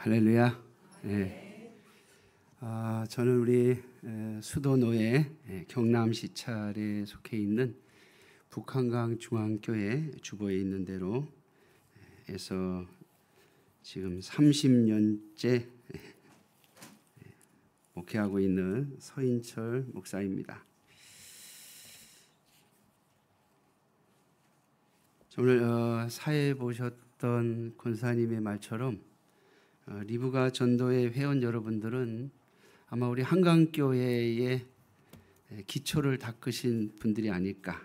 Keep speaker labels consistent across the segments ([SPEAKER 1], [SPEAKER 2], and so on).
[SPEAKER 1] 할렐루야. 저는 우리 수도노예 경남 시찰에 속해 있는 북한강 중앙교회 주보에 있는 대로 에서 지금 30년째 목회하고 있는 서인철 목사입니다. 오늘 사회 보셨던 권사님의 말처럼 리브가 전도회 회원 여러분들은 아마 우리 한강교회의 기초를 닦으신 분들이 아닐까.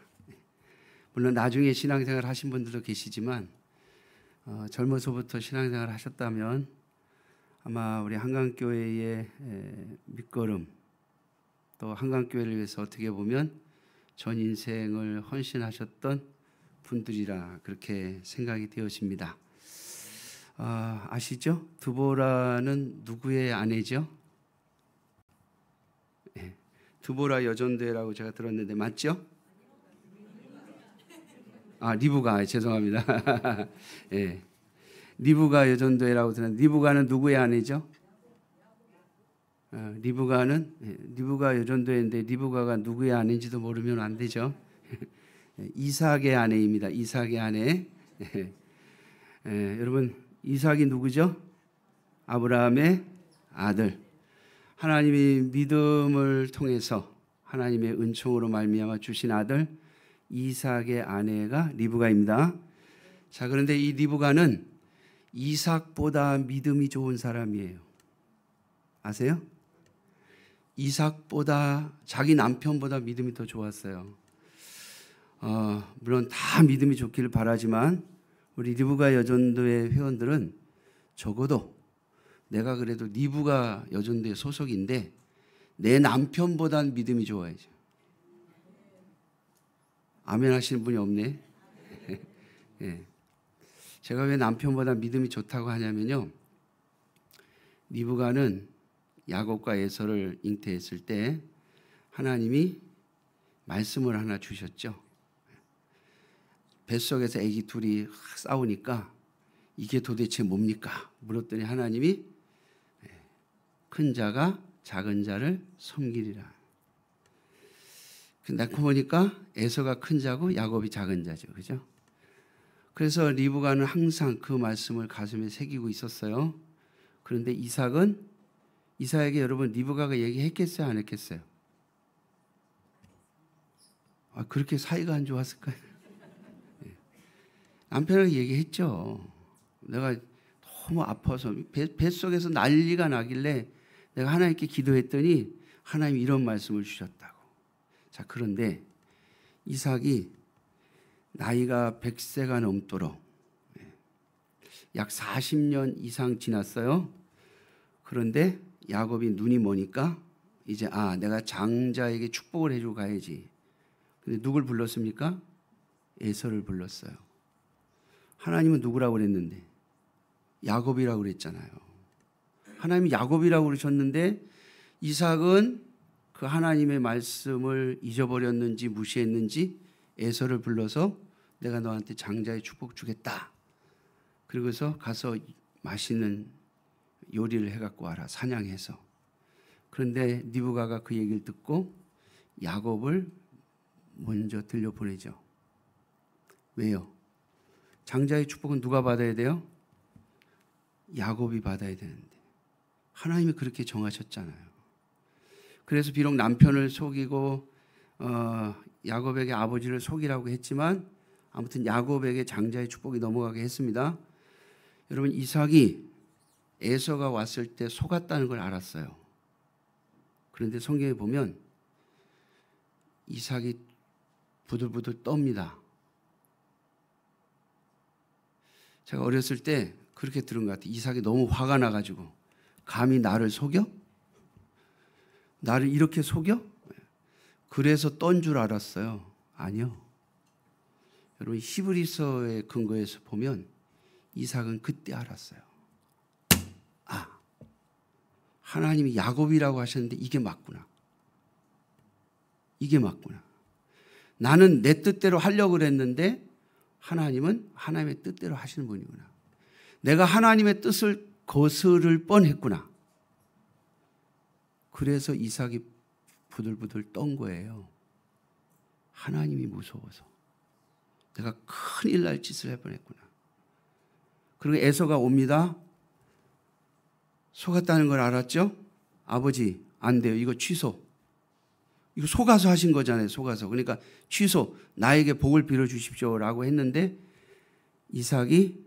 [SPEAKER 1] 물론 나중에 신앙생활 하신 분들도 계시지만 젊어서부터 신앙생활 하셨다면 아마 우리 한강교회의 밑거름, 또 한강교회를 위해서 어떻게 보면 전 인생을 헌신하셨던 분들이라 그렇게 생각이 되어집니다. 아시죠? 드보라는 누구의 아내죠? 드보라 여전대라고 제가 들었는데 맞죠? 리브가 죄송합니다. 리브가 여전대라고 들었는데 리브가는 누구의 아내죠? 리브가 여전대인데 리브가가 누구의 아내인지도 모르면 안 되죠. 이삭의 아내입니다. 이삭의 아내. 여러분 이삭이 누구죠? 아브라함의 아들. 하나님이 믿음을 통해서 하나님의 은총으로 말미암아 주신 아들 이삭의 아내가 리브가입니다. 자, 그런데 이 리브가는 이삭보다 믿음이 좋은 사람이에요. 아세요? 이삭보다 자기 남편보다 믿음이 더 좋았어요. 물론 다 믿음이 좋기를 바라지만 우리 리브가 여전도의 회원들은 적어도 내가 그래도 리브가 여전도의 소속인데 내 남편보단 믿음이 좋아야죠. 아멘 하시는 분이 없네. 제가 왜 남편보다 믿음이 좋다고 하냐면요, 리브가는 야곱과 에서를 잉태했을 때 하나님이 말씀을 하나 주셨죠. 뱃속에서 아기 둘이 싸우니까 이게 도대체 뭡니까? 물었더니 하나님이 큰 자가 작은 자를 섬기리라. 낳고 보니까 에서가 큰 자고 야곱이 작은 자죠. 그죠? 그래서 리브가는 항상 그 말씀을 가슴에 새기고 있었어요. 그런데 이삭에게 여러분 리브가가 얘기했겠어요? 안 했겠어요? 그렇게 사이가 안 좋았을까요? 남편에게 얘기했죠. 내가 너무 아파서 뱃속에서 난리가 나길래 내가 하나님께 기도했더니 하나님이 이런 말씀을 주셨다고. 자, 그런데 이삭이 나이가 100세가 넘도록 약 40년 이상 지났어요. 그런데 야곱이 눈이 머니까 이제 내가 장자에게 축복을 해주고 가야지. 근데 누굴 불렀습니까? 에서를 불렀어요. 하나님은 누구라고 그랬는데? 야곱이라고 그랬잖아요. 하나님이 야곱이라고 그러셨는데 이삭은 그 하나님의 말씀을 잊어버렸는지 무시했는지 에서를 불러서 내가 너한테 장자의 축복 주겠다. 그러고서 가서 맛있는 요리를 해갖고 와라. 사냥해서. 그런데 리브가가 그 얘기를 듣고 야곱을 먼저 들려보내죠. 왜요? 장자의 축복은 누가 받아야 돼요? 야곱이 받아야 되는데 하나님이 그렇게 정하셨잖아요. 그래서 비록 남편을 속이고 야곱에게 아버지를 속이라고 했지만 아무튼 야곱에게 장자의 축복이 넘어가게 했습니다. 여러분 이삭이 에서가 왔을 때 속았다는 걸 알았어요. 그런데 성경에 보면 이삭이 부들부들 떱니다. 제가 어렸을 때 그렇게 들은 것 같아요. 이삭이 너무 화가 나가지고 감히 나를 속여? 나를 이렇게 속여? 그래서 떤 줄 알았어요. 아니요. 여러분 히브리서의 근거에서 보면 이삭은 그때 알았어요. 하나님이 야곱이라고 하셨는데 이게 맞구나. 이게 맞구나. 나는 내 뜻대로 하려고 그랬는데 하나님은 하나님의 뜻대로 하시는 분이구나. 내가 하나님의 뜻을 거스를 뻔했구나. 그래서 이삭이 부들부들 떤 거예요. 하나님이 무서워서. 내가 큰일 날 짓을 할 뻔했구나. 그리고 에서가 옵니다. 속았다는 걸 알았죠? 아버지, 안 돼요. 이거 취소. 이거 속아서 하신 거잖아요. 속아서. 그러니까 취소. 나에게 복을 빌어주십시오라고 했는데 이삭이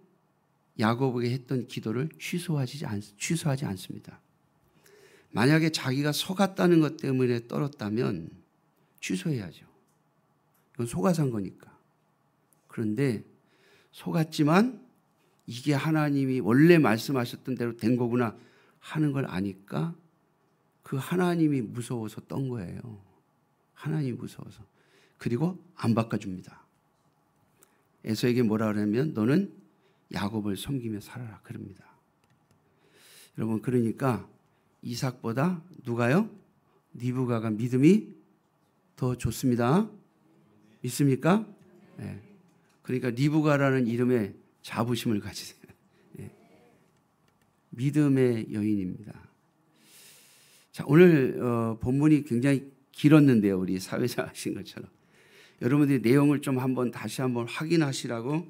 [SPEAKER 1] 야곱에게 했던 기도를 취소하지 않습니다. 만약에 자기가 속았다는 것 때문에 떨었다면 취소해야죠. 이건 속아서 한 거니까. 그런데 속았지만 이게 하나님이 원래 말씀하셨던 대로 된 거구나 하는 걸 아니까 그 하나님이 무서워서 떤 거예요. 하나님이 무서워서. 그리고 안 바꿔줍니다. 에서에게 뭐라 그러냐면 너는 야곱을 섬기며 살아라 그럽니다. 여러분 그러니까 이삭보다 누가요? 리브가가 믿음이 더 좋습니다. 믿습니까? 네. 그러니까 리브가라는 이름에 자부심을 가지세요. 네. 믿음의 여인입니다. 자, 오늘 본문이 굉장히 길었는데요. 우리 사회자 하신 것처럼. 여러분들이 내용을 좀 다시 한번 확인하시라고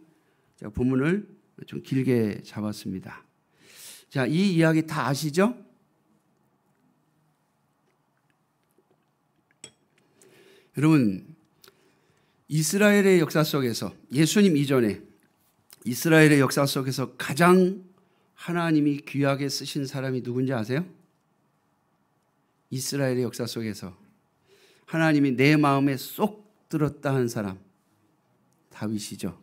[SPEAKER 1] 제가 본문을 좀 길게 잡았습니다. 자, 이 이야기 다 아시죠? 여러분, 이스라엘의 역사 속에서 예수님 이전에 이스라엘의 역사 속에서 가장 하나님이 귀하게 쓰신 사람이 누군지 아세요? 이스라엘의 역사 속에서 하나님이 내 마음에 쏙 들었다 한 사람, 다윗이죠.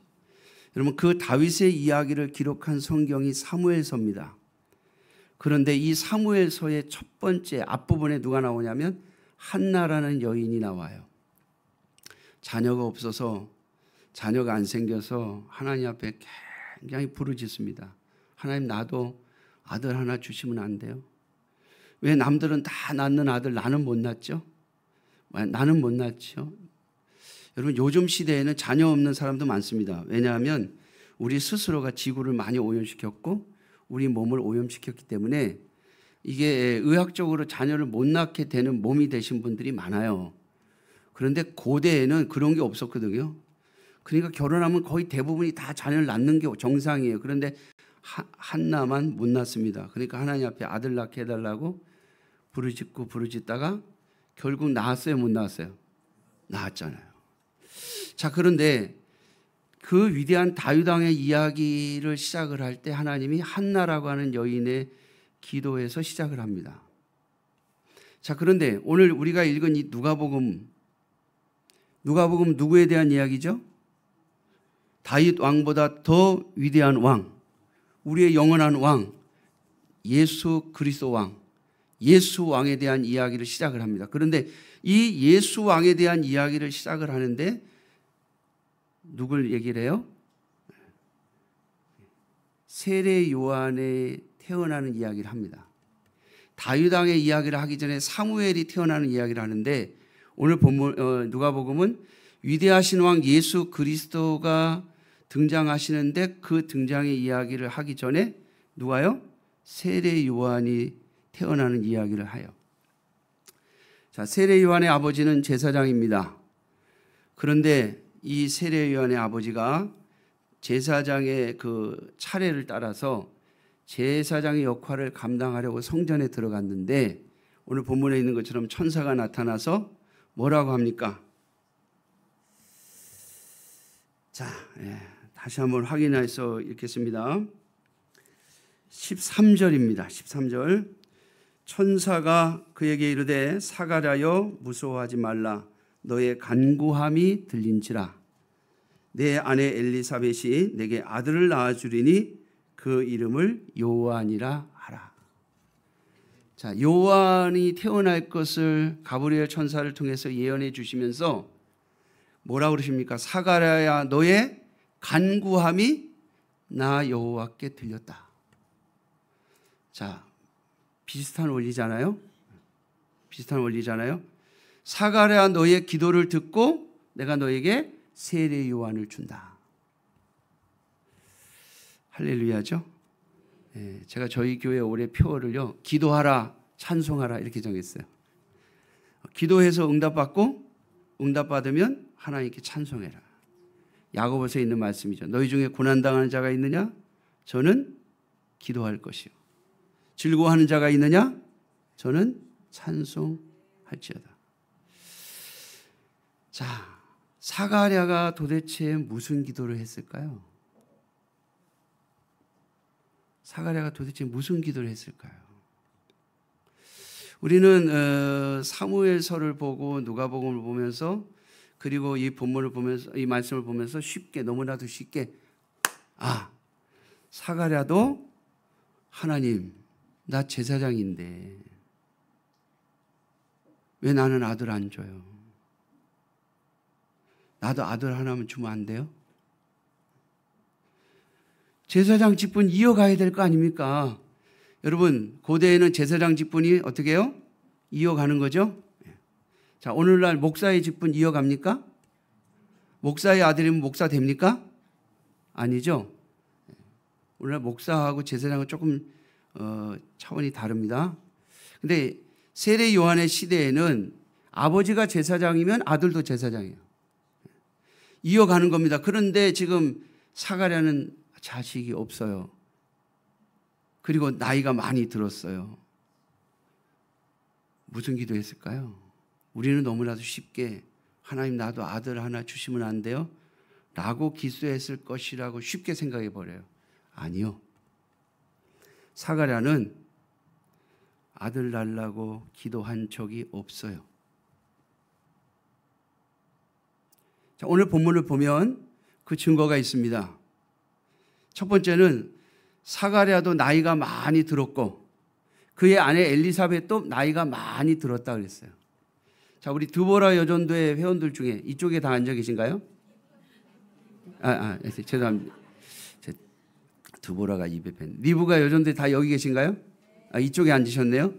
[SPEAKER 1] 여러분 그 다윗의 이야기를 기록한 성경이 사무엘서입니다. 그런데 이 사무엘서의 첫 번째 앞부분에 누가 나오냐면 한나라는 여인이 나와요. 자녀가 없어서 자녀가 안 생겨서 하나님 앞에 굉장히 부르짖습니다. 하나님 나도 아들 하나 주시면 안 돼요? 왜 남들은 다 낳는 아들 나는 못 낳죠? 나는 못 낳죠? 여러분 요즘 시대에는 자녀 없는 사람도 많습니다. 왜냐하면 우리 스스로가 지구를 많이 오염시켰고 우리 몸을 오염시켰기 때문에 이게 의학적으로 자녀를 못 낳게 되는 몸이 되신 분들이 많아요. 그런데 고대에는 그런 게 없었거든요. 그러니까 결혼하면 거의 대부분이 다 자녀를 낳는 게 정상이에요. 그런데 한나만 못 낳습니다. 그러니까 하나님 앞에 아들 낳게 해달라고 부르짖다가 결국 낳았어요, 못 낳았어요? 낳았잖아요. 자, 그런데 그 위대한 다윗 왕의 이야기를 시작을 할 때 하나님이 한나라고 하는 여인의 기도에서 시작을 합니다. 자, 그런데 오늘 우리가 읽은 이 누가복음 누구에 대한 이야기죠? 다윗 왕보다 더 위대한 왕, 우리의 영원한 왕, 예수 그리스도 왕, 예수 왕에 대한 이야기를 시작을 합니다. 그런데 이 예수 왕에 대한 이야기를 시작을 하는데 누굴 얘기를 해요? 세례 요한에 태어나는 이야기를 합니다. 다윗 왕의 이야기를 하기 전에 사무엘이 태어나는 이야기를 하는데 오늘 본문 누가복음은 위대하신 왕 예수 그리스도가 등장하시는데 그 등장의 이야기를 하기 전에 누가요? 세례 요한이 태어나는 이야기를 해요. 자, 세례 요한의 아버지는 제사장입니다. 그런데 이 세례 요한의 아버지가 제사장의 그 차례를 따라서 제사장의 역할을 감당하려고 성전에 들어갔는데 오늘 본문에 있는 것처럼 천사가 나타나서 뭐라고 합니까? 자, 다시 한번 확인해서 읽겠습니다. 13절입니다. 13절. 천사가 그에게 이르되 사가랴여 무서워하지 말라. 너의 간구함이 들린지라. 내 아내 엘리사벳이 내게 아들을 낳아주리니 그 이름을 요한이라 하라. 자, 요한이 태어날 것을 가브리엘 천사를 통해서 예언해 주시면서 뭐라고 그러십니까? 사가랴야 너의 간구함이 나 여호와께 들렸다. 자, 비슷한 원리잖아요. 비슷한 원리잖아요. 사가랴 너의 기도를 듣고 내가 너에게 세례 요한을 준다. 할렐루야죠. 제가 저희 교회 올해 표어를요, 기도하라, 찬송하라 이렇게 정했어요. 기도해서 응답받고 응답받으면 하나님께 찬송해라. 야고보서에 있는 말씀이죠. 너희 중에 고난당하는 자가 있느냐? 저는 기도할 것이요. 즐거워하는 자가 있느냐? 저는 찬송할지어다. 자, 사가랴가 도대체 무슨 기도를 했을까요? 사가랴가 도대체 무슨 기도를 했을까요? 우리는 사무엘서를 보고 누가복음을 보면서 그리고 이 본문을 보면서 이 말씀을 보면서 쉽게 너무나도 쉽게 사가랴도 하나님 나 제사장인데 왜 나는 아들 안 줘요? 나도 아들 하나만 주면 안 돼요? 제사장 직분 이어가야 될 거 아닙니까? 여러분 고대에는 제사장 직분이 어떻게 해요? 이어가는 거죠. 자, 오늘날 목사의 직분 이어갑니까? 목사의 아들이면 목사 됩니까? 아니죠. 오늘날 목사하고 제사장은 조금 차원이 다릅니다. 근데 세례 요한의 시대에는 아버지가 제사장이면 아들도 제사장이에요. 이어가는 겁니다. 그런데 지금 사가랴는 자식이 없어요. 그리고 나이가 많이 들었어요. 무슨 기도했을까요? 우리는 너무나도 쉽게 하나님 나도 아들 하나 주시면 안 돼요? 라고 기도했을 것이라고 쉽게 생각해 버려요. 아니요. 사가랴는 아들 달라고 기도한 적이 없어요. 자, 오늘 본문을 보면 그 증거가 있습니다. 첫 번째는 사가랴도 나이가 많이 들었고 그의 아내 엘리사벳도 나이가 많이 들었다 그랬어요. 자, 우리 드보라 여전도의 회원들 중에 이쪽에 다 앉아 계신가요? 죄송합니다. 드보라가 입에 뺀. 리브가 여전도에 다 여기 계신가요? 이쪽에 앉으셨네요.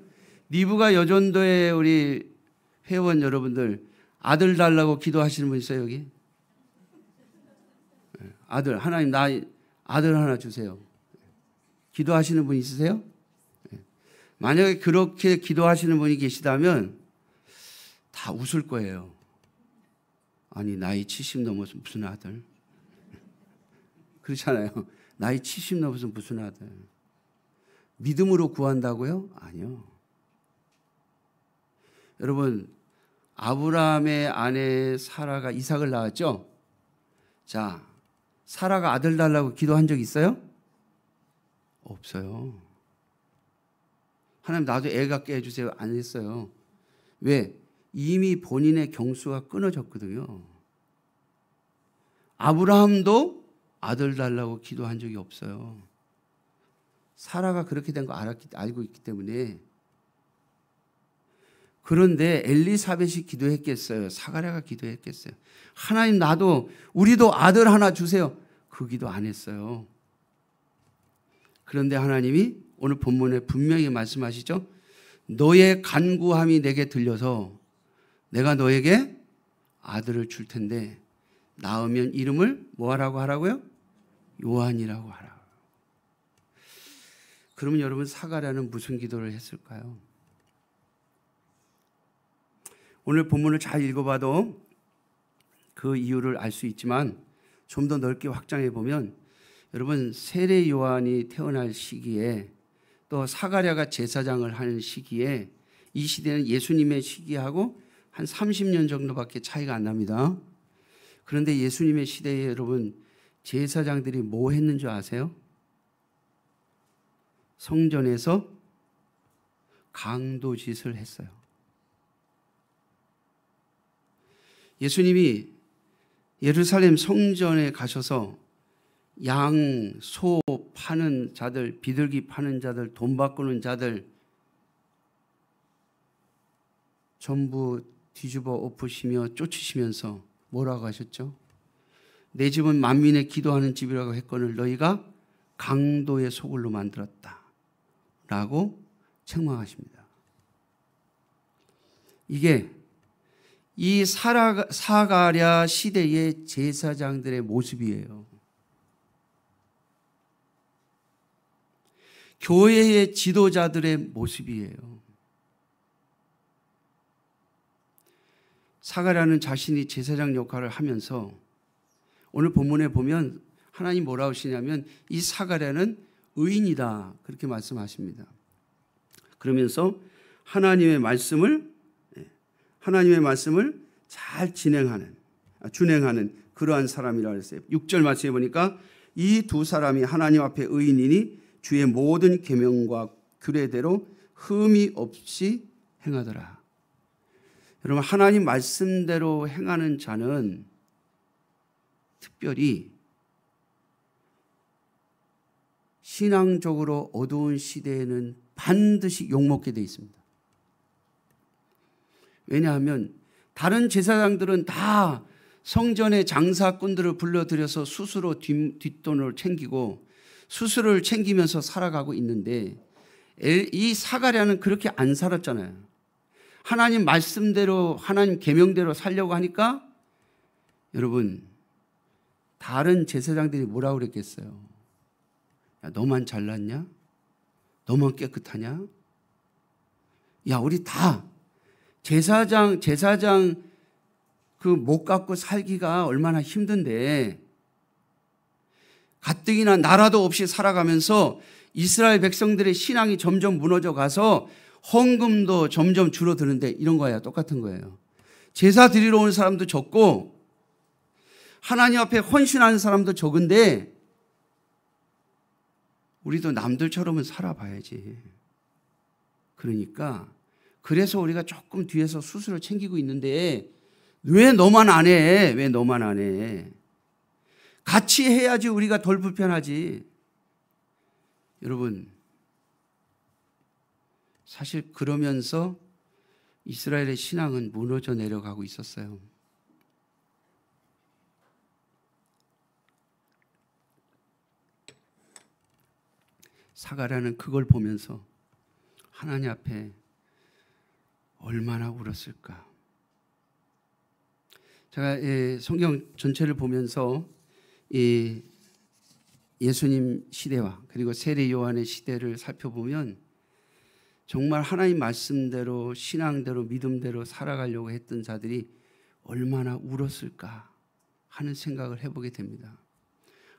[SPEAKER 1] 리브가 여전도의 우리 회원 여러분들 아들 달라고 기도하시는 분 있어요 여기? 아들 하나님 나 아들 하나 주세요. 기도하시는 분 있으세요? 만약에 그렇게 기도하시는 분이 계시다면 다 웃을 거예요. 아니 나이 70 넘어서 무슨 아들? 그렇잖아요. 나이 70 넘어서 무슨 아들? 믿음으로 구한다고요? 아니요. 여러분 아브라함의 아내 사라가 이삭을 낳았죠? 자, 사라가 아들 달라고 기도한 적 있어요? 없어요. 하나님 나도 애 갖게 해주세요. 안 했어요. 왜? 이미 본인의 경수가 끊어졌거든요. 아브라함도 아들 달라고 기도한 적이 없어요. 사라가 그렇게 된 거 알고 있기 때문에. 그런데 엘리사벳이 기도했겠어요? 사가랴가 기도했겠어요? 하나님 나도 우리도 아들 하나 주세요. 그 기도 안 했어요. 그런데 하나님이 오늘 본문에 분명히 말씀하시죠. 너의 간구함이 내게 들려서 내가 너에게 아들을 줄 텐데 낳으면 이름을 뭐하라고 하라고요? 요한이라고 하라. 그러면 여러분 사가랴는 무슨 기도를 했을까요? 오늘 본문을 잘 읽어봐도 그 이유를 알 수 있지만 좀 더 넓게 확장해 보면 여러분 세례 요한이 태어날 시기에 또 사가랴가 제사장을 하는 시기에 이 시대는 예수님의 시기하고 한 30년 정도밖에 차이가 안 납니다. 그런데 예수님의 시대에 여러분 제사장들이 뭐 했는 줄 아세요? 성전에서 강도짓을 했어요. 예수님이 예루살렘 성전에 가셔서 양, 소 파는 자들, 비둘기 파는 자들, 돈 바꾸는 자들 전부 뒤집어 엎으시며 쫓으시면서 뭐라고 하셨죠? 내 집은 만민의 기도하는 집이라고 했거늘 너희가 강도의 소굴로 만들었다 라고 책망하십니다. 이게 이 사가랴 시대의 제사장들의 모습이에요. 교회의 지도자들의 모습이에요. 사가랴는 자신이 제사장 역할을 하면서 오늘 본문에 보면 하나님 뭐라고 하시냐면 이 사가랴는 의인이다 그렇게 말씀하십니다. 그러면서 하나님의 말씀을 잘 준행하는 그러한 사람이라고 했어요. 6절 말씀해 보니까 이 두 사람이 하나님 앞에 의인이니 주의 모든 계명과 규례대로 흠이 없이 행하더라. 여러분, 하나님 말씀대로 행하는 자는 특별히 신앙적으로 어두운 시대에는 반드시 욕먹게 돼 있습니다. 왜냐하면 다른 제사장들은 다 성전의 장사꾼들을 불러들여서 스스로 뒷돈을 챙기고 스스로를 챙기면서 살아가고 있는데 이 사가랴는 그렇게 안 살았잖아요. 하나님 말씀대로 하나님 계명대로 살려고 하니까 여러분 다른 제사장들이 뭐라고 그랬겠어요? 야, 너만 잘났냐? 너만 깨끗하냐? 야, 우리 다 제사장 그 목 갖고 살기가 얼마나 힘든데 가뜩이나 나라도 없이 살아가면서 이스라엘 백성들의 신앙이 점점 무너져 가서 헌금도 점점 줄어드는데 이런 거야. 똑같은 거예요. 제사 드리러 온 사람도 적고 하나님 앞에 헌신하는 사람도 적은데 우리도 남들처럼은 살아봐야지. 그러니까 그래서 우리가 조금 뒤에서 스스로 챙기고 있는데 왜 너만 안 해? 왜 너만 안 해? 같이 해야지 우리가 덜 불편하지. 여러분, 사실 그러면서 이스라엘의 신앙은 무너져 내려가고 있었어요. 사가랴는 그걸 보면서 하나님 앞에 얼마나 울었을까. 제가 성경 전체를 보면서 예수님 시대와 그리고 세례 요한의 시대를 살펴보면 정말 하나님 말씀대로 신앙대로 믿음대로 살아가려고 했던 자들이 얼마나 울었을까 하는 생각을 해보게 됩니다.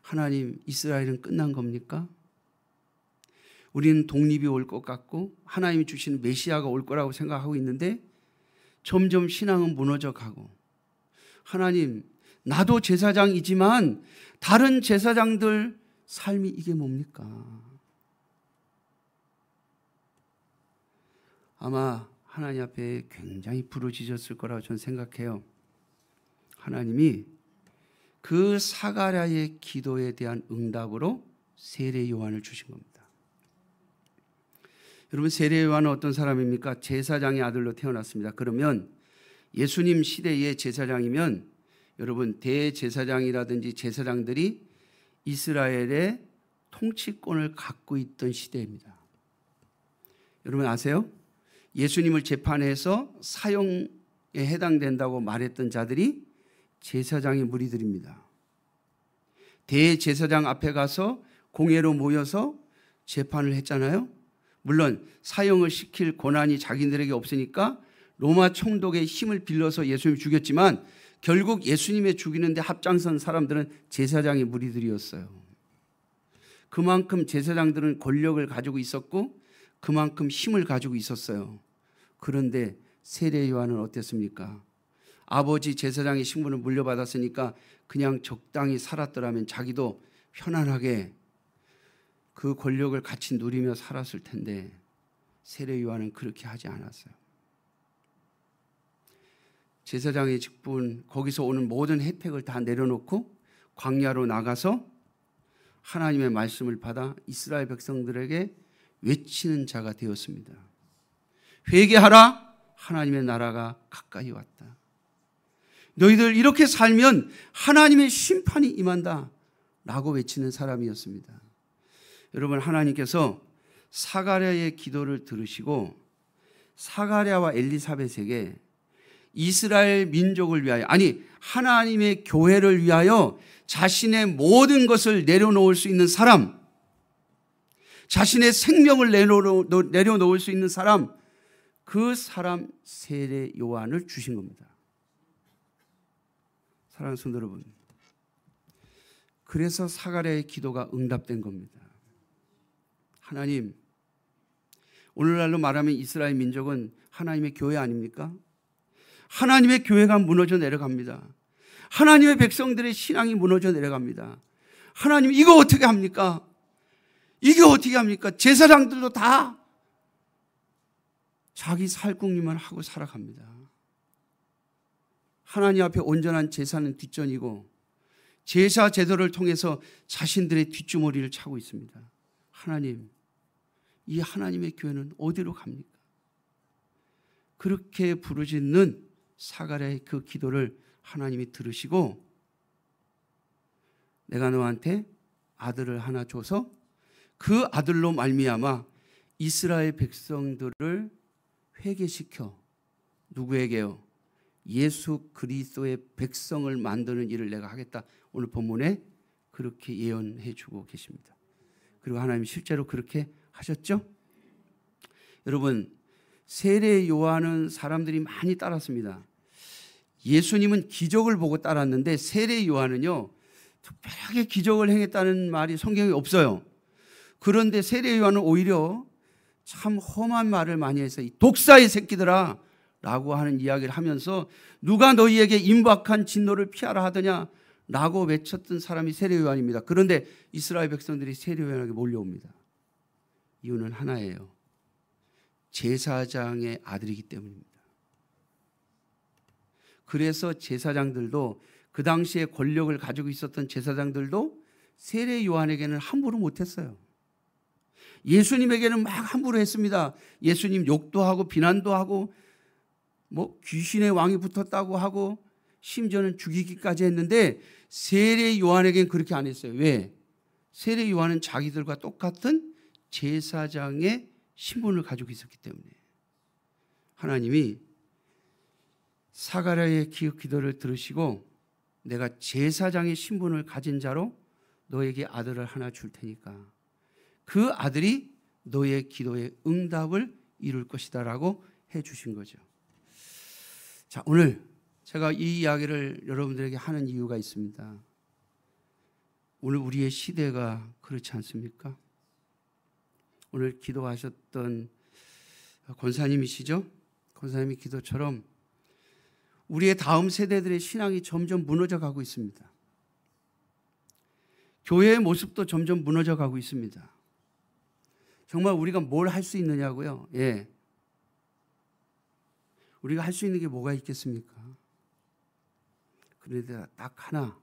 [SPEAKER 1] 하나님, 이스라엘은 끝난 겁니까? 우리는 독립이 올 것 같고 하나님이 주시는 메시아가 올 거라고 생각하고 있는데 점점 신앙은 무너져 가고 하나님, 나도 제사장이지만 다른 제사장들 삶이 이게 뭡니까? 아마 하나님 앞에 굉장히 부르짖었을 거라고 저는 생각해요. 하나님이 그 사가랴의 기도에 대한 응답으로 세례 요한을 주신 겁니다. 여러분, 세례 요한은 어떤 사람입니까? 제사장의 아들로 태어났습니다. 그러면 예수님 시대의 제사장이면 여러분 대제사장이라든지 제사장들이 이스라엘의 통치권을 갖고 있던 시대입니다. 여러분 아세요? 예수님을 재판해서 사형에 해당된다고 말했던 자들이 제사장의 무리들입니다. 대제사장 앞에 가서 공회로 모여서 재판을 했잖아요. 물론 사형을 시킬 권한이 자기들에게 없으니까 로마 총독의 힘을 빌려서 예수님을 죽였지만 결국 예수님을 죽이는데 합장선 사람들은 제사장의 무리들이었어요. 그만큼 제사장들은 권력을 가지고 있었고 그만큼 힘을 가지고 있었어요. 그런데 세례 요한은 어땠습니까? 아버지 제사장의 신분을 물려받았으니까 그냥 적당히 살았더라면 자기도 편안하게 그 권력을 같이 누리며 살았을 텐데 세례 요한은 그렇게 하지 않았어요. 제사장의 직분, 거기서 오는 모든 혜택을 다 내려놓고 광야로 나가서 하나님의 말씀을 받아 이스라엘 백성들에게 외치는 자가 되었습니다. 회개하라, 하나님의 나라가 가까이 왔다. 너희들 이렇게 살면 하나님의 심판이 임한다 라고 외치는 사람이었습니다. 여러분, 하나님께서 사가랴의 기도를 들으시고 사가랴와 엘리사벳에게 이스라엘 민족을 위하여, 아니 하나님의 교회를 위하여 자신의 모든 것을 내려놓을 수 있는 사람, 자신의 생명을 내려놓을 수 있는 사람, 그 사람 세례 요한을 주신 겁니다. 사랑하는 성도 여러분, 그래서 사가랴의 기도가 응답된 겁니다. 하나님, 오늘날로 말하면 이스라엘 민족은 하나님의 교회 아닙니까? 하나님의 교회가 무너져 내려갑니다. 하나님의 백성들의 신앙이 무너져 내려갑니다. 하나님, 이거 어떻게 합니까? 이게 어떻게 합니까? 제사장들도 다 자기 살궁리만 하고 살아갑니다. 하나님 앞에 온전한 제사는 뒷전이고 제사 제도를 통해서 자신들의 뒷주머니를 차고 있습니다. 하나님, 이 하나님의 교회는 어디로 갑니까? 그렇게 부르짖는 사가랴의 그 기도를 하나님이 들으시고 내가 너한테 아들을 하나 줘서 그 아들로 말미암아 이스라엘 백성들을 회개시켜 누구에게요? 예수 그리스도의 백성을 만드는 일을 내가 하겠다. 오늘 본문에 그렇게 예언해 주고 계십니다. 그리고 하나님 실제로 그렇게 하셨죠? 여러분, 세례 요한은 사람들이 많이 따랐습니다. 예수님은 기적을 보고 따랐는데 세례 요한은요, 특별하게 기적을 행했다는 말이 성경에 없어요. 그런데 세례 요한은 오히려 참 험한 말을 많이 해서 이 독사의 새끼들아 라고 하는 이야기를 하면서 누가 너희에게 임박한 진노를 피하라 하더냐 라고 외쳤던 사람이 세례 요한입니다. 그런데 이스라엘 백성들이 세례 요한에게 몰려옵니다. 이유는 하나예요. 제사장의 아들이기 때문입니다. 그래서 제사장들도 그 당시에 권력을 가지고 있었던 제사장들도 세례 요한에게는 함부로 못했어요. 예수님에게는 막 함부로 했습니다. 예수님 욕도 하고 비난도 하고 뭐 귀신의 왕이 붙었다고 하고 심지어는 죽이기까지 했는데 세례 요한에게는 그렇게 안 했어요. 왜? 세례 요한은 자기들과 똑같은 제사장의 신분을 가지고 있었기 때문에 하나님이 사가랴의 기도를 들으시고 내가 제사장의 신분을 가진 자로 너에게 아들을 하나 줄 테니까 그 아들이 너의 기도의 응답을 이룰 것이다 라고 해 주신 거죠. 자, 오늘 제가 이 이야기를 여러분들에게 하는 이유가 있습니다. 오늘 우리의 시대가 그렇지 않습니까? 오늘 기도하셨던 권사님이시죠? 권사님의 기도처럼 우리의 다음 세대들의 신앙이 점점 무너져 가고 있습니다. 교회의 모습도 점점 무너져 가고 있습니다. 정말 우리가 뭘 할 수 있느냐고요? 예. 우리가 할 수 있는 게 뭐가 있겠습니까? 그런데 딱 하나,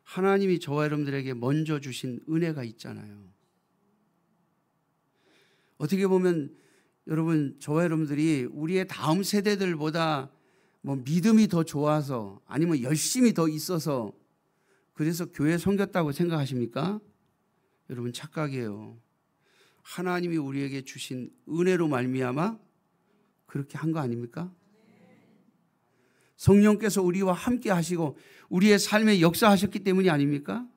[SPEAKER 1] 하나님이 저와 여러분들에게 먼저 주신 은혜가 있잖아요. 어떻게 보면 여러분, 저와 여러분들이 우리의 다음 세대들보다 뭐 믿음이 더 좋아서 아니면 열심히 더 있어서 그래서 교회 섬겼다고 생각하십니까? 여러분 착각이에요. 하나님이 우리에게 주신 은혜로 말미암아 그렇게 한 거 아닙니까? 성령께서 우리와 함께 하시고 우리의 삶에 역사하셨기 때문이 아닙니까?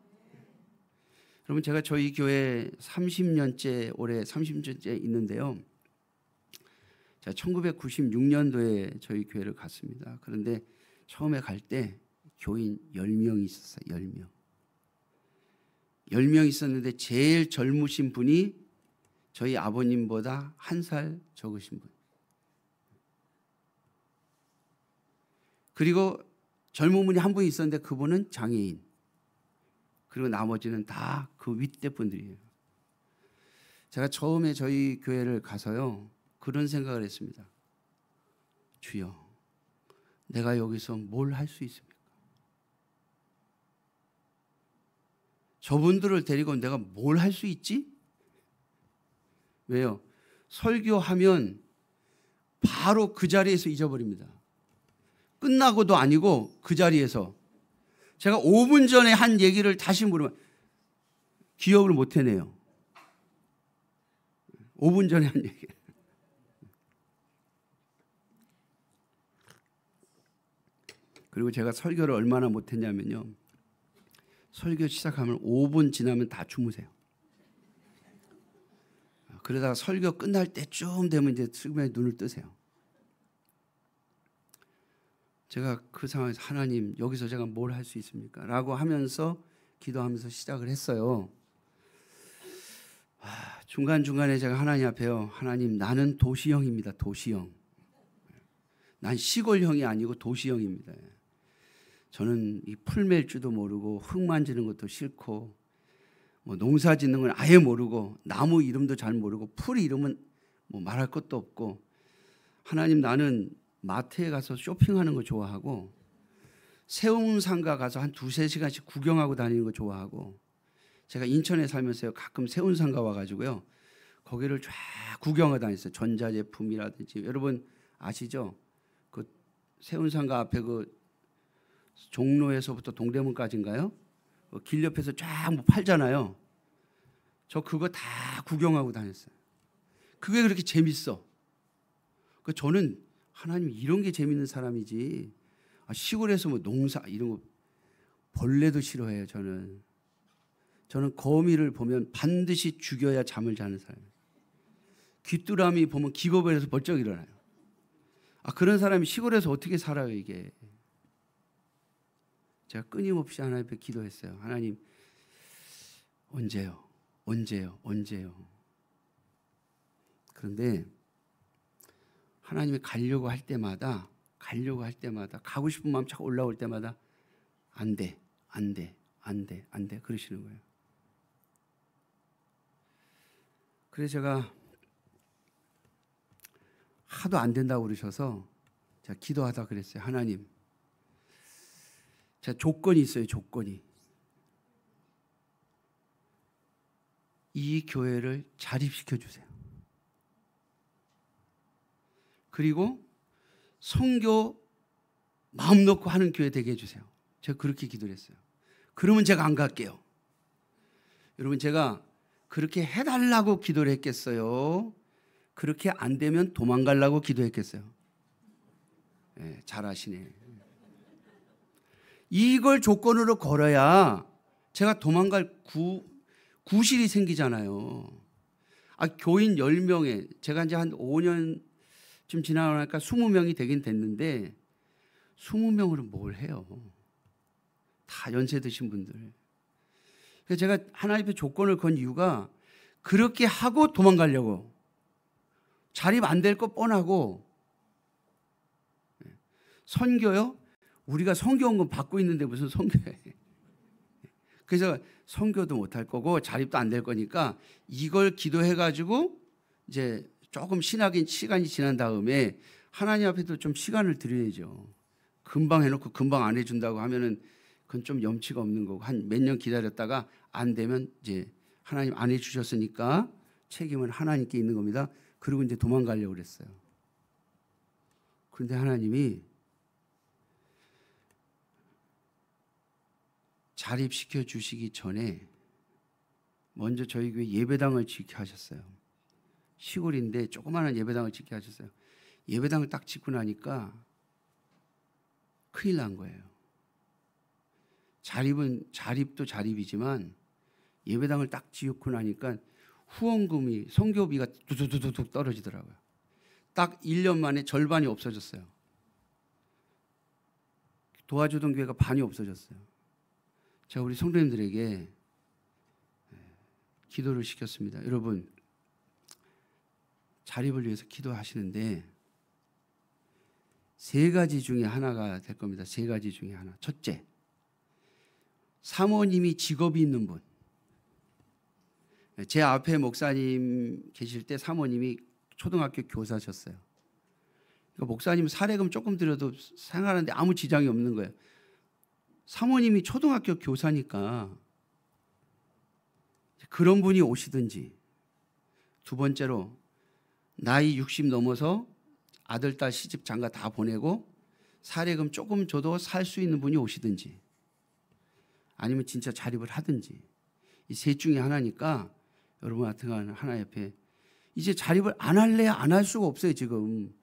[SPEAKER 1] 여러분, 제가 저희 교회 30년째, 올해 30년째 있는데요. 제가 1996년도에 저희 교회를 갔습니다. 그런데 처음에 갈 때 교인 10명이 있었어요. 10명. 10명 있었는데 제일 젊으신 분이 저희 아버님보다 1살 적으신 분. 그리고 젊은 분이 한 분 있었는데 그분은 장애인. 그리고 나머지는 다 그 윗대 분들이에요. 제가 처음에 저희 교회를 가서요, 그런 생각을 했습니다. 주여, 내가 여기서 뭘 할 수 있습니까? 저분들을 데리고 내가 뭘 할 수 있지? 왜요? 설교하면 바로 그 자리에서 잊어버립니다. 끝나고도 아니고 그 자리에서 제가 5분 전에 한 얘기를 다시 물으면 기억을 못 해내요. 5분 전에 한 얘기. 그리고 제가 설교를 얼마나 못했냐면요, 설교 시작하면 5분 지나면 다 주무세요. 그러다가 설교 끝날 때쯤 되면 이제 슬그머니 눈을 뜨세요. 제가 그 상황에서 하나님 여기서 제가 뭘 할 수 있습니까? 라고 하면서 기도하면서 시작을 했어요. 중간중간에 제가 하나님 앞에요. 하나님 나는 도시형입니다. 도시형. 난 시골형이 아니고 도시형입니다. 저는 이 풀 맬 줄도 모르고 흙 만지는 것도 싫고 뭐 농사 짓는 건 아예 모르고 나무 이름도 잘 모르고 풀 이름은 뭐 말할 것도 없고 하나님 나는 마트에 가서 쇼핑하는 거 좋아하고 세운상가 가서 한 2-3시간씩 구경하고 다니는 거 좋아하고 제가 인천에 살면서요 가끔 세운상가 와가지고요 거기를 쫙 구경하고 다녔어요. 전자제품이라든지 여러분 아시죠? 그 세운상가 앞에 그 종로에서부터 동대문까지인가요? 길 옆에서 쫙 뭐 팔잖아요. 저 그거 다 구경하고 다녔어요. 그게 그렇게 재밌어. 저는 하나님 이런 게 재밌는 사람이지 시골에서 뭐 농사 이런 거 벌레도 싫어해요. 저는 거미를 보면 반드시 죽여야 잠을 자는 사람이에요. 귀뚜라미 보면 기겁을 해서 벌쩍 일어나요. 그런 사람이 시골에서 어떻게 살아요 이게. 제가 끊임없이 하나님 앞에 기도했어요. 하나님 언제요? 그런데 하나님이 가려고 할 때마다 가고 싶은 마음 자꾸 올라올 때마다 안 돼 그러시는 거예요. 그래서 제가 하도 안 된다고 그러셔서 제가 기도하다 그랬어요. 하나님 제가 조건이 있어요. 조건이. 이 교회를 자립시켜 주세요. 그리고 선교 마음 놓고 하는 교회 되게 해주세요. 제가 그렇게 기도를 했어요. 그러면 제가 안 갈게요. 여러분 제가 그렇게 해달라고 기도를 했겠어요? 그렇게 안 되면 도망가려고 기도했겠어요? 네, 잘 아시네. 이걸 조건으로 걸어야 제가 도망갈 구실이 생기잖아요. 교인 10명에 제가 이제 한 5년쯤 지나고 나니까 20명이 되긴 됐는데 20명으로 뭘 해요? 다 연세 드신 분들. 그래서 제가 하나님 앞에 조건을 건 이유가 그렇게 하고 도망가려고. 자립 안 될 거 뻔하고. 선교요? 우리가 선교원금 받고 있는데 무슨 선교해. 그래서 선교도 못할 거고 자립도 안 될 거니까 이걸 기도해가지고 이제 조금 시간이 지난 다음에 하나님 앞에도 좀 시간을 드려야죠. 금방 해놓고 금방 안 해준다고 하면은 그건 좀 염치가 없는 거고 한 몇 년 기다렸다가 안 되면 이제 하나님 안 해주셨으니까 책임은 하나님께 있는 겁니다. 그리고 이제 도망가려고 그랬어요. 그런데 하나님이 자립시켜 주시기 전에 먼저 저희 교회 예배당을 짓게 하셨어요. 시골인데 조그마한 예배당을 짓게 하셨어요. 예배당을 딱 짓고 나니까 큰일 난 거예요. 자립도 자립이지만 예배당을 딱 짓고 나니까 후원금이 선교비가 두두두둑 떨어지더라고요. 딱 1년 만에 절반이 없어졌어요. 도와주던 교회가 반이 없어졌어요. 제가 우리 성도님들에게 기도를 시켰습니다. 여러분 자립을 위해서 기도하시는데 3가지 중에 하나가 될 겁니다. 3가지 중에 하나. 첫째, 사모님이 직업이 있는 분. 제 앞에 목사님 계실 때 사모님이 초등학교 교사셨어요. 그러니까 목사님 사례금 조금 드려도 생활하는데 아무 지장이 없는 거예요. 사모님이 초등학교 교사니까 그런 분이 오시든지. 두 번째로 나이 60 넘어서 아들, 딸 시집 장가 다 보내고 사례금 조금 줘도 살 수 있는 분이 오시든지 아니면 진짜 자립을 하든지 이 셋 중에 하나니까 여러분 같은 하나 옆에 이제 자립을 안 할래야 안 할 수가 없어요. 지금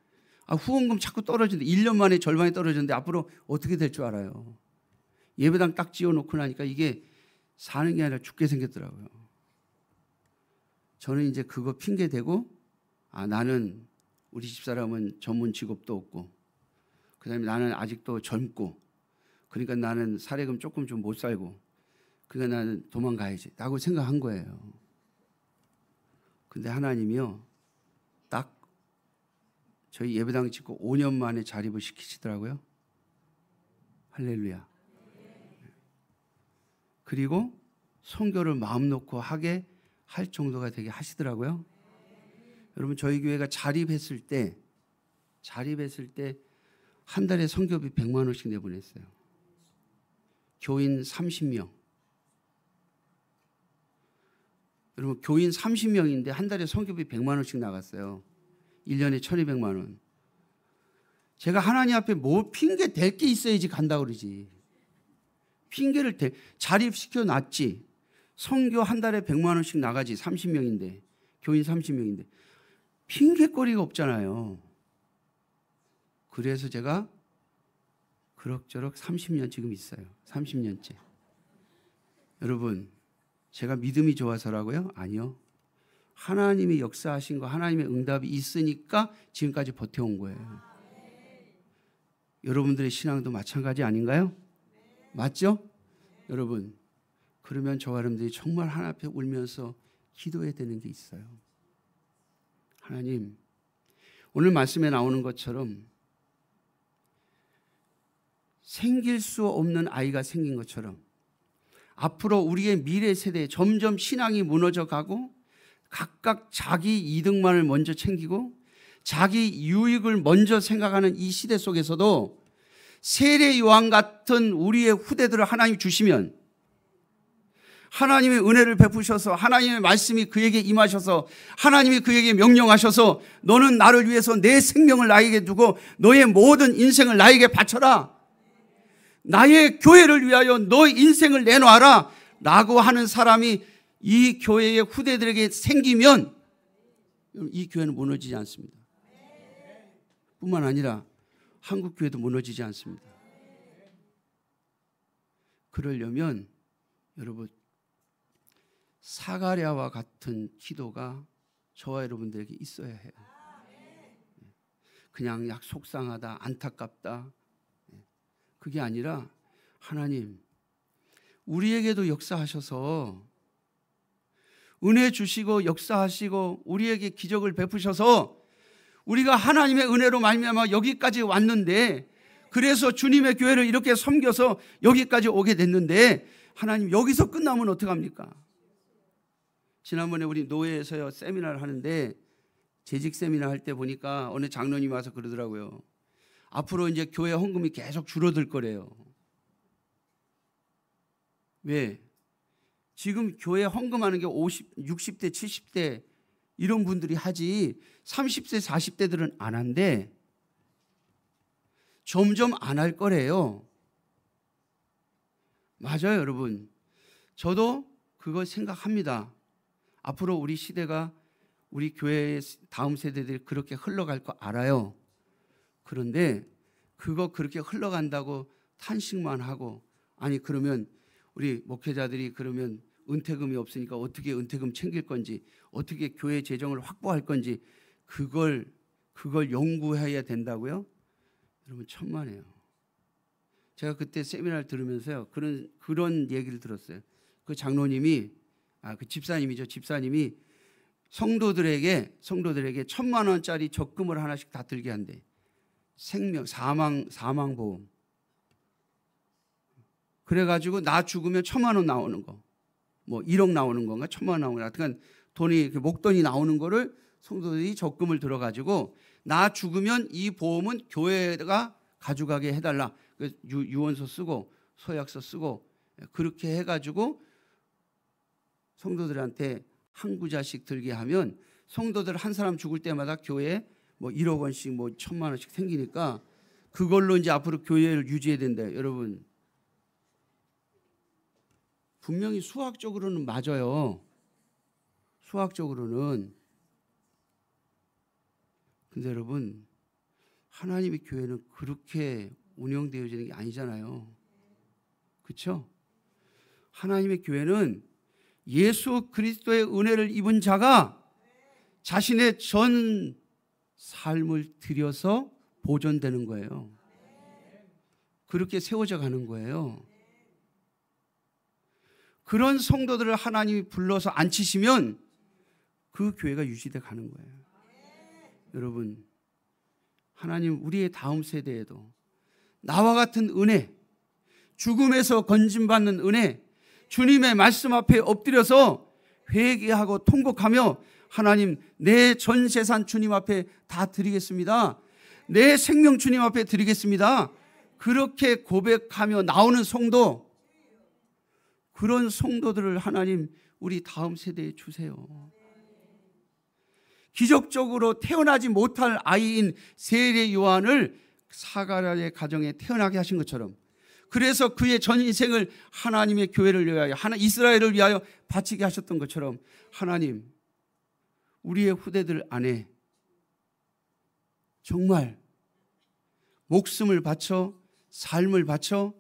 [SPEAKER 1] 후원금 자꾸 떨어지는데 1년 만에 절반이 떨어졌는데 앞으로 어떻게 될 줄 알아요. 예배당 딱 지어놓고 나니까 이게 사는 게 아니라 죽게 생겼더라고요. 저는 이제 그거 핑계 대고 나는 우리 집사람은 전문 직업도 없고 그다음에 나는 아직도 젊고 그러니까 나는 사례금 조금 좀 못 살고 그러니까 나는 도망가야지 라고 생각한 거예요. 근데 하나님이요 딱 저희 예배당 짓고 5년 만에 자립을 시키시더라고요. 할렐루야. 그리고 선교를 마음 놓고 하게 할 정도가 되게 하시더라고요. 여러분 저희 교회가 자립했을 때 한 달에 선교비 100만 원씩 내보냈어요. 교인 30명. 여러분 교인 30명인데 한 달에 선교비 100만 원씩 나갔어요. 1년에 1200만 원. 제가 하나님 앞에 뭐 핑계 댈 게 있어야지 간다 그러지. 핑계를 자립시켜 놨지. 선교 한 달에 100만 원씩 나가지. 30명인데 교인 30명인데 핑계거리가 없잖아요. 그래서 제가 그럭저럭 30년 지금 있어요. 30년째. 여러분 제가 믿음이 좋아서라고요? 아니요. 하나님이 역사하신 거 하나님의 응답이 있으니까 지금까지 버텨온 거예요. 여러분들의 신앙도 마찬가지 아닌가요? 맞죠? 여러분 그러면 저와 여러분들이 정말 하나님 앞에 울면서 기도해야 되는 게 있어요. 하나님 오늘 말씀에 나오는 것처럼 생길 수 없는 아이가 생긴 것처럼 앞으로 우리의 미래 세대에 점점 신앙이 무너져 가고 각각 자기 이득만을 먼저 챙기고 자기 유익을 먼저 생각하는 이 시대 속에서도 세례 요한 같은 우리의 후대들을 하나님이 주시면 하나님의 은혜를 베푸셔서 하나님의 말씀이 그에게 임하셔서 하나님이 그에게 명령하셔서 너는 나를 위해서 내 생명을 나에게 두고 너의 모든 인생을 나에게 바쳐라. 나의 교회를 위하여 너 인생을 내놔라 라고 하는 사람이 이 교회의 후대들에게 생기면 이 교회는 무너지지 않습니다. 뿐만 아니라 한국 교회도 무너지지 않습니다. 그러려면 여러분 사가랴와 같은 기도가 저와 여러분들에게 있어야 해요. 그냥 약 속상하다, 안타깝다 그게 아니라 하나님 우리에게도 역사하셔서 은혜 주시고 역사하시고 우리에게 기적을 베푸셔서 우리가 하나님의 은혜로 말미암아 여기까지 왔는데 그래서 주님의 교회를 이렇게 섬겨서 여기까지 오게 됐는데 하나님 여기서 끝나면 어떡합니까? 지난번에 우리 노예에서 세미나를 하는데 재직 세미나 할 때 보니까 어느 장로님이 와서 그러더라고요. 앞으로 이제 교회 헌금이 계속 줄어들 거래요. 왜? 지금 교회 헌금하는 게 60대, 70대 이런 분들이 하지 30세, 40대들은 안 한대. 점점 안 할 거래요. 맞아요, 여러분. 저도 그거 생각합니다. 앞으로 우리 시대가 우리 교회의 다음 세대들이 그렇게 흘러갈 거 알아요. 그런데 그거 그렇게 흘러간다고 탄식만 하고 아니 그러면 우리 목회자들이 그러면 은퇴금이 없으니까 어떻게 은퇴금 챙길 건지 어떻게 교회 재정을 확보할 건지 그걸 연구해야 된다고요? 여러분 천만에요. 제가 그때 세미나를 들으면서요 그런 얘기를 들었어요. 그 장로님이 그 집사님이죠. 집사님이 성도들에게 1,000만 원짜리 적금을 하나씩 다 들게 한대. 생명 사망 보험. 그래가지고 나 죽으면 1,000만 원 나오는 거, 뭐 1억 나오는 건가 1,000만 원 나오는 거, 하여튼 돈이 목돈이 나오는 거를 성도들이 적금을 들어가지고 나 죽으면 이 보험은 교회가 가져가게 해달라. 유언서 쓰고 서약서 쓰고 그렇게 해가지고 성도들한테 한 구자씩 들게 하면 성도들 한 사람 죽을 때마다 교회에 뭐 1억 원씩 뭐 1,000만 원씩 생기니까 그걸로 이제 앞으로 교회를 유지해야 된다. 여러분 분명히 수학적으로는 맞아요. 수학적으로는. 근데 여러분 하나님의 교회는 그렇게 운영되어지는 게 아니잖아요. 그렇죠? 하나님의 교회는 예수 그리스도의 은혜를 입은 자가 자신의 전 삶을 들여서 보존되는 거예요. 그렇게 세워져 가는 거예요. 그런 성도들을 하나님이 불러서 앉히시면 그 교회가 유지돼 가는 거예요. 여러분, 하나님 우리의 다음 세대에도 나와 같은 은혜, 죽음에서 건짐받는 은혜, 주님의 말씀 앞에 엎드려서 회개하고 통곡하며 하나님 내 전 재산 주님 앞에 다 드리겠습니다. 내 생명 주님 앞에 드리겠습니다. 그렇게 고백하며 나오는 성도, 그런 성도들을 하나님 우리 다음 세대에 주세요. 기적적으로 태어나지 못할 아이인 세례 요한을 사가랴의 가정에 태어나게 하신 것처럼, 그래서 그의 전 인생을 하나님의 교회를 위하여, 이스라엘을 위하여 바치게 하셨던 것처럼 하나님 우리의 후대들 안에 정말 목숨을 바쳐, 삶을 바쳐,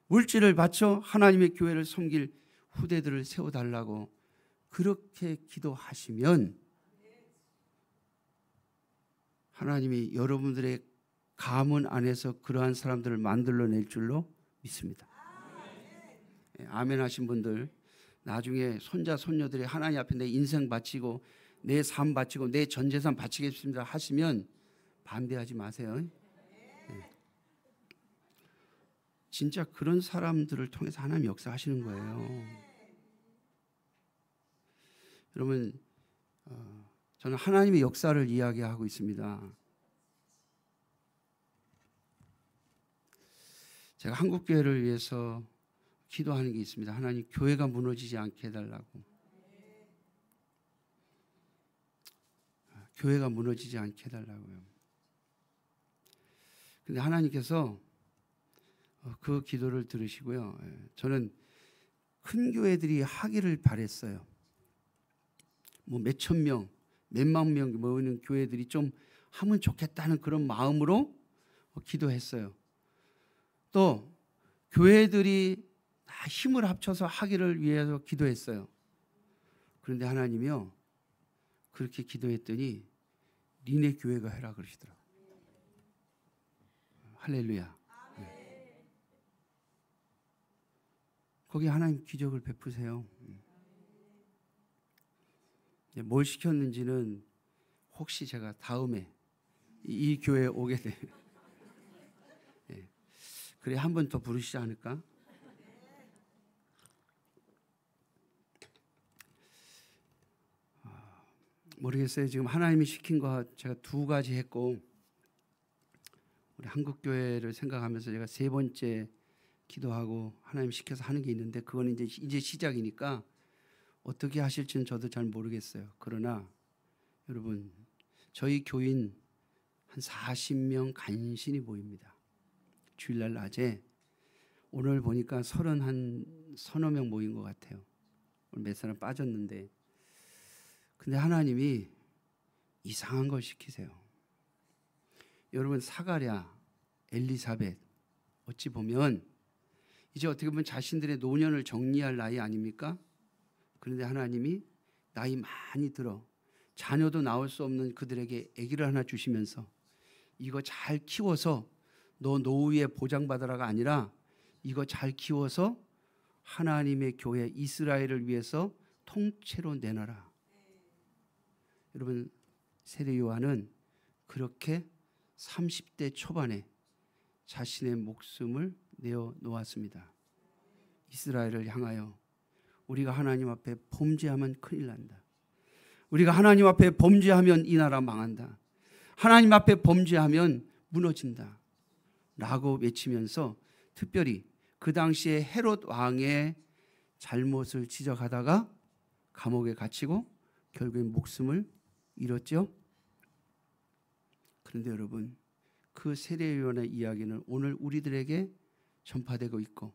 [SPEAKER 1] 물질을 바쳐 하나님의 교회를 섬길 후대들을 세워달라고 그렇게 기도하시면 하나님이 여러분들의 가문 안에서 그러한 사람들을 만들어낼 줄로 믿습니다. 아멘 하신 분들, 나중에 손자 손녀들이 하나님 앞에 내 인생 바치고 내 삶 바치고 내 전 재산 바치겠습니다 하시면 반대하지 마세요. 진짜 그런 사람들을 통해서 하나님 역사하시는 거예요. 여러분, 저는 하나님의 역사를 이야기하고 있습니다. 제가 한국교회를 위해서 기도하는 게 있습니다. 하나님 교회가 무너지지 않게 해달라고. 교회가 무너지지 않게 해달라고요. 근데 하나님께서 그 기도를 들으시고요. 저는 큰 교회들이 하기를 바랬어요. 뭐 몇천 명, 몇만 명 모이는 교회들이 좀 하면 좋겠다는 그런 마음으로 기도했어요. 또 교회들이 다 힘을 합쳐서 하기를 위해서 기도했어요. 그런데 하나님이요, 그렇게 기도했더니 니네 교회가 해라 그러시더라고요. 할렐루야. 네. 거기 하나님 기적을 베푸세요. 뭘 시켰는지는 혹시 제가 다음에 이 교회에 오게 되면 그래 한 번 더 부르시지 않을까? 모르겠어요. 지금 하나님이 시킨 거 제가 두 가지 했고, 우리 한국교회를 생각하면서 제가 세 번째 기도하고 하나님 시켜서 하는 게 있는데, 그건 이제 시작이니까 어떻게 하실지는 저도 잘 모르겠어요. 그러나 여러분, 저희 교인 한 40명 간신히 모입니다. 주일날 낮에. 오늘 보니까 서너 명 모인 것 같아요. 오늘 몇 사람 빠졌는데, 근데 하나님이 이상한 걸 시키세요. 여러분, 사가랴, 엘리사벳 어찌 보면 이제 어떻게 보면 자신들의 노년을 정리할 나이 아닙니까? 그런데 하나님이 나이 많이 들어 자녀도 낳을 수 없는 그들에게 아기를 하나 주시면서 이거 잘 키워서 너 노후에 보장받으라가 아니라 이거 잘 키워서 하나님의 교회 이스라엘을 위해서 통째로 내놔라. 여러분, 세례 요한은 그렇게 30대 초반에 자신의 목숨을 내어 놓았습니다. 이스라엘을 향하여 우리가 하나님 앞에 범죄하면 큰일 난다. 우리가 하나님 앞에 범죄하면 이 나라 망한다. 하나님 앞에 범죄하면 무너진다. 라고 외치면서 특별히 그 당시에 헤롯 왕의 잘못을 지적하다가 감옥에 갇히고 결국엔 목숨을 잃었죠. 그런데 여러분, 그 세례 요한의 이야기는 오늘 우리들에게 전파되고 있고,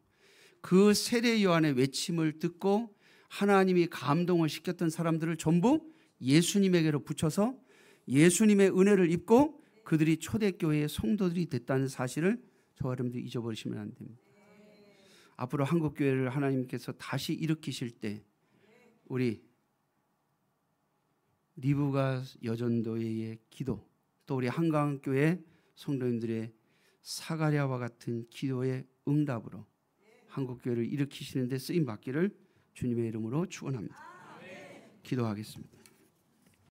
[SPEAKER 1] 그 세례 요한의 외침을 듣고 하나님이 감동을 시켰던 사람들을 전부 예수님에게로 붙여서 예수님의 은혜를 입고 그들이 초대교회의 성도들이 됐다는 사실을 저와 여러분들이 잊어버리시면 안 됩니다. 앞으로 한국교회를 하나님께서 다시 일으키실 때 우리 리브가 여전도의 기도, 또 우리 한강교회 성도님들의 사가랴와 같은 기도의 응답으로 한국교회를 일으키시는 데 쓰임 받기를 주님의 이름으로 축원합니다. 기도하겠습니다.